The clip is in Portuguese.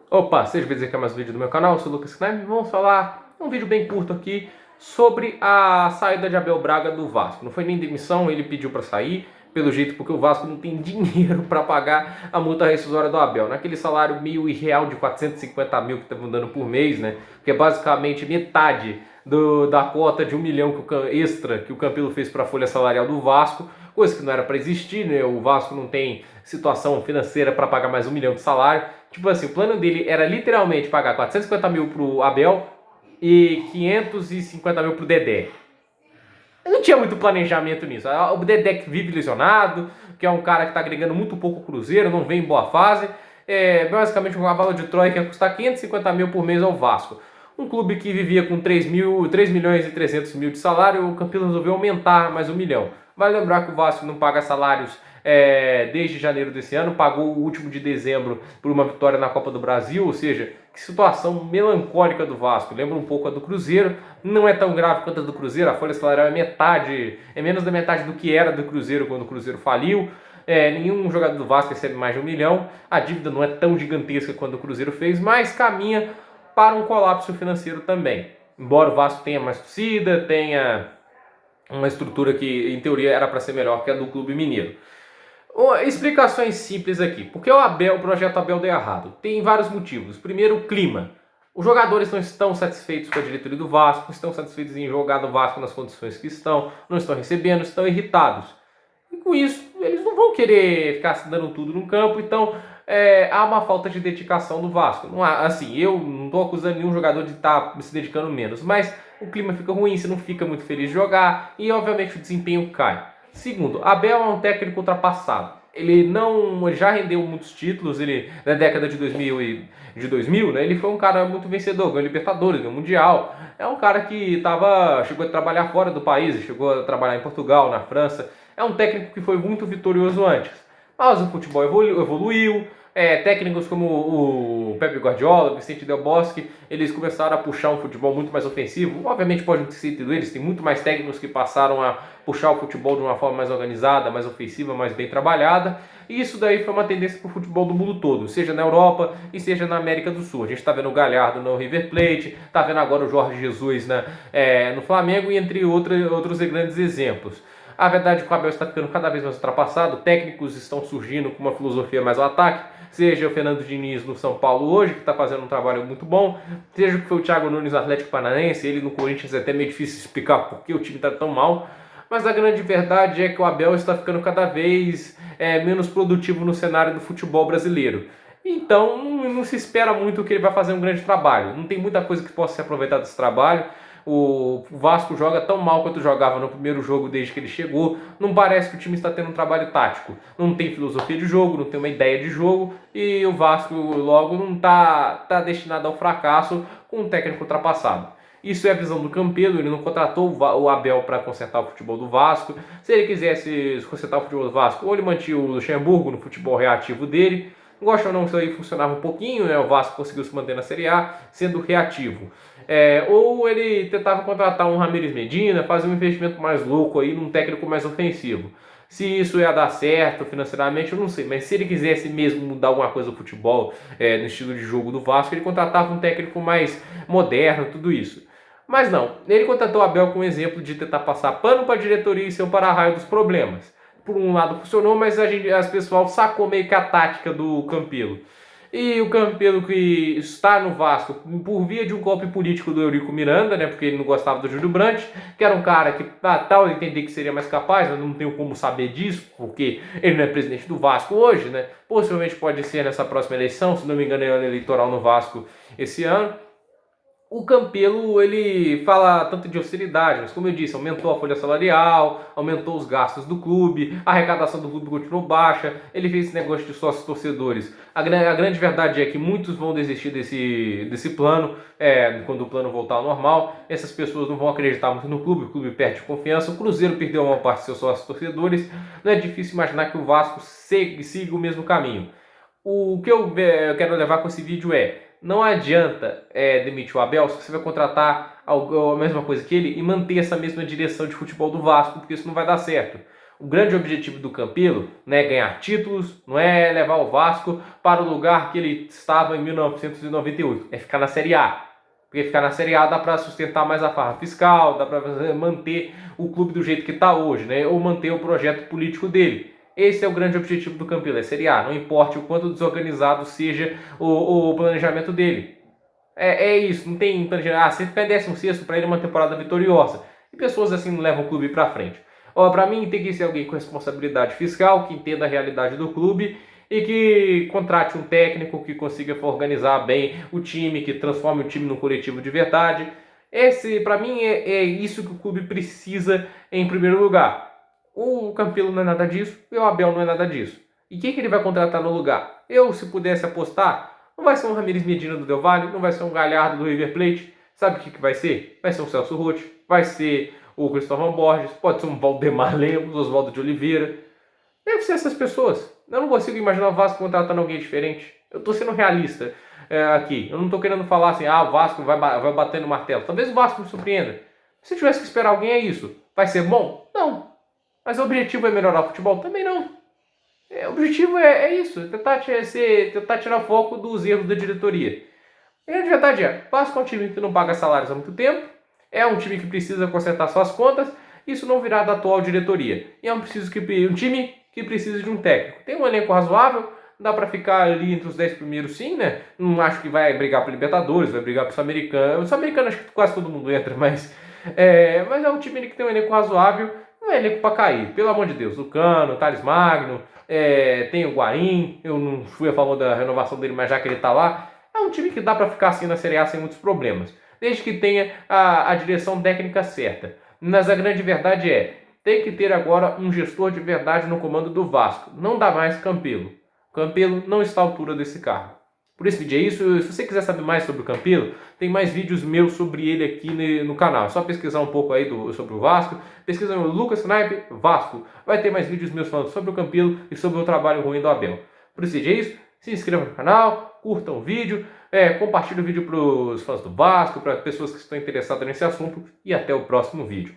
Opa, seja bem-vindo a mais um vídeo do meu canal, eu sou o Lucas Knaip. Vamos falar um vídeo bem curto aqui sobre a saída de Abel Braga do Vasco. Não foi nem demissão, ele pediu para sair, pelo jeito porque o Vasco não tem dinheiro para pagar a multa rescisória do Abel. Naquele salário meio irreal de 450 mil que estavam dando por mês, né? Que é basicamente metade da cota de 1 milhão extra que o Campelo fez para a folha salarial do Vasco, coisa que não era para existir, né? O Vasco não tem situação financeira para pagar mais 1 milhão de salário. Tipo assim, o plano dele era literalmente pagar 450 mil pro Abel e 550 mil pro Dedé. Não tinha muito planejamento nisso. O Dedé que vive lesionado, que é um cara que está agregando muito pouco o Cruzeiro, não vem em boa fase. É basicamente uma bala de Troia que ia custar 550 mil por mês ao Vasco. Um clube que vivia com 3 milhões e 300 mil de salário, o Campelo resolveu aumentar mais 1 milhão. Vale lembrar que o Vasco não paga salários desde janeiro desse ano, pagou o último de dezembro por uma vitória na Copa do Brasil, ou seja, que situação melancólica do Vasco. Lembra um pouco a do Cruzeiro, não é tão grave quanto a do Cruzeiro, a folha salarial é menos da metade do que era do Cruzeiro quando o Cruzeiro faliu. Nenhum jogador do Vasco recebe mais de 1 milhão, a dívida não é tão gigantesca quanto o Cruzeiro fez, mas caminha para um colapso financeiro também. Embora o Vasco tenha mais torcida, tenha uma estrutura que em teoria era para ser melhor que a do Clube Mineiro. Explicações simples aqui. Porque o projeto Abel deu errado? Tem vários motivos. Primeiro, o clima. Os jogadores não estão satisfeitos com a diretoria do Vasco, estão satisfeitos em jogar no Vasco nas condições que estão, não estão recebendo, estão irritados. E com isso, eles não vão querer ficar se dando tudo no campo, então há uma falta de dedicação do Vasco. Não há, assim, eu não estou acusando nenhum jogador de estar se dedicando menos, mas o clima fica ruim, você não fica muito feliz de jogar e obviamente o desempenho cai. Segundo, Abel é um técnico ultrapassado. Ele já rendeu muitos títulos, ele na década de 2000, né, ele foi um cara muito vencedor, ganhou Libertadores, ganhou Mundial. É um cara que chegou a trabalhar fora do país, chegou a trabalhar em Portugal, na França. É um técnico que foi muito vitorioso antes. Mas o futebol evoluiu. Técnicos como o Pepe Guardiola, Vicente Del Bosque, eles começaram a puxar um futebol muito mais ofensivo. Obviamente pode ter sido eles, tem muito mais técnicos que passaram a puxar o futebol de uma forma mais organizada, mais ofensiva, mais bem trabalhada. E isso daí foi uma tendência para o futebol do mundo todo, seja na Europa e seja na América do Sul. A gente está vendo o Galhardo no River Plate, está vendo agora o Jorge Jesus no Flamengo e entre outros grandes exemplos. A verdade é que o Abel está ficando cada vez mais ultrapassado, técnicos estão surgindo com uma filosofia mais ao ataque, seja o Fernando Diniz no São Paulo hoje, que está fazendo um trabalho muito bom, seja o que foi o Thiago Nunes no Atlético Paranaense, ele no Corinthians é até meio difícil explicar por que o time está tão mal, mas a grande verdade é que o Abel está ficando cada vez menos produtivo no cenário do futebol brasileiro. Então não se espera muito que ele vai fazer um grande trabalho, não tem muita coisa que possa ser aproveitada desse trabalho. O Vasco joga tão mal quanto jogava no primeiro jogo desde que ele chegou. Não parece que o time está tendo um trabalho tático. Não tem filosofia de jogo, não tem uma ideia de jogo. E o Vasco logo não está destinado ao fracasso com um técnico ultrapassado. Isso é a visão do Campelo, ele não contratou o Abel para consertar o futebol do Vasco. Se ele quisesse consertar o futebol do Vasco, ou ele mantinha o Luxemburgo no futebol reativo dele. Gosta ou não, isso aí funcionava um pouquinho, né? O Vasco conseguiu se manter na Série A sendo reativo. Ou ele tentava contratar um Ramires Medina, fazer um investimento mais louco aí num técnico mais ofensivo. Se isso ia dar certo financeiramente, eu não sei. Mas se ele quisesse mesmo mudar alguma coisa do futebol, no estilo de jogo do Vasco, ele contratava um técnico mais moderno, tudo isso. Mas não, ele contratou o Abel com um exemplo de tentar passar pano para a diretoria e ser um para-raio dos problemas. Por um lado funcionou, mas as pessoal sacou meio que a tática do Campelo. E o Campelo que está no Vasco por via de um golpe político do Eurico Miranda, né, porque ele não gostava do Júlio Brandt, que era um cara que tal entender que seria mais capaz, mas não tenho como saber disso, porque ele não é presidente do Vasco hoje, né? Possivelmente pode ser nessa próxima eleição, se não me engano é ano eleitoral no Vasco esse ano. O Campelo, ele fala tanto de austeridade, mas como eu disse, aumentou a folha salarial, aumentou os gastos do clube, a arrecadação do clube continuou baixa, ele fez esse negócio de sócios torcedores. A grande verdade é que muitos vão desistir desse plano, quando o plano voltar ao normal. Essas pessoas não vão acreditar muito no clube, o clube perde confiança, o Cruzeiro perdeu uma parte de seus sócios torcedores, não é difícil imaginar que o Vasco siga o mesmo caminho. O que eu quero levar com esse vídeo não adianta demitir o Abel se você vai contratar a mesma coisa que ele e manter essa mesma direção de futebol do Vasco, porque isso não vai dar certo. O grande objetivo do Campelo não é ganhar títulos, não é levar o Vasco para o lugar que ele estava em 1998, é ficar na Série A. Porque ficar na Série A dá para sustentar mais a farra fiscal, dá para manter o clube do jeito que está hoje, né? Ou manter o projeto político dele. Esse é o grande objetivo do Campelo, é Série A. Não importa o quanto desorganizado seja o planejamento dele. É isso, não tem planejamento. Se ficar em 16º para ele uma temporada vitoriosa. E pessoas assim não levam o clube para frente. Para mim tem que ser alguém com responsabilidade fiscal, que entenda a realidade do clube e que contrate um técnico que consiga organizar bem o time, que transforme o time num coletivo de verdade. Esse, para mim, é isso que o clube precisa em primeiro lugar. O Campelo não é nada disso e o Abel não é nada disso. E quem que ele vai contratar no lugar? Eu, se pudesse apostar, não vai ser um Ramires Medina do Del Valle, não vai ser um Galhardo do River Plate. Sabe o que vai ser? Vai ser um Celso Roth, vai ser o Cristóvão Borges, pode ser um Valdemar Lemos, Oswaldo de Oliveira. Deve ser essas pessoas. Eu não consigo imaginar o Vasco contratando alguém diferente. Eu estou sendo realista aqui. Eu não estou querendo falar assim, o Vasco vai bater no martelo. Talvez o Vasco me surpreenda. Se tivesse que esperar alguém, é isso. Vai ser bom? Não. Mas o objetivo é melhorar o futebol? Também não. O objetivo é isso. Tentar tirar foco dos erros da diretoria. E a verdade é, o Vasco é um time que não paga salários há muito tempo. É um time que precisa consertar suas contas. Isso não virá da atual diretoria. E é um time que precisa de um técnico. Tem um elenco razoável, dá para ficar ali entre os 10 primeiros sim, né? Não acho que vai brigar para Libertadores, vai brigar para o Sul-Americano. O Sul-Americano acho que quase todo mundo entra, mas é um time que tem um elenco razoável, não é elenco para cair. Pelo amor de Deus, o Cano, Thales Magno, tem o Guarim, eu não fui a favor da renovação dele, mas já que ele está lá, é um time que dá para ficar assim na Série A sem muitos problemas, desde que tenha a direção técnica certa. Mas a grande verdade tem que ter agora um gestor de verdade no comando do Vasco. Não dá mais Campelo. Campelo não está à altura desse cargo. Por esse vídeo é isso. Se você quiser saber mais sobre o Campelo, tem mais vídeos meus sobre ele aqui no canal. É só pesquisar um pouco aí sobre o Vasco. Pesquisa no Lucas Snipe Vasco. Vai ter mais vídeos meus falando sobre o Campelo e sobre o trabalho ruim do Abel. Por esse vídeo é isso. Se inscreva no canal, curtam o vídeo, compartilhe o vídeo para os fãs do Vasco, para pessoas que estão interessadas nesse assunto e até o próximo vídeo.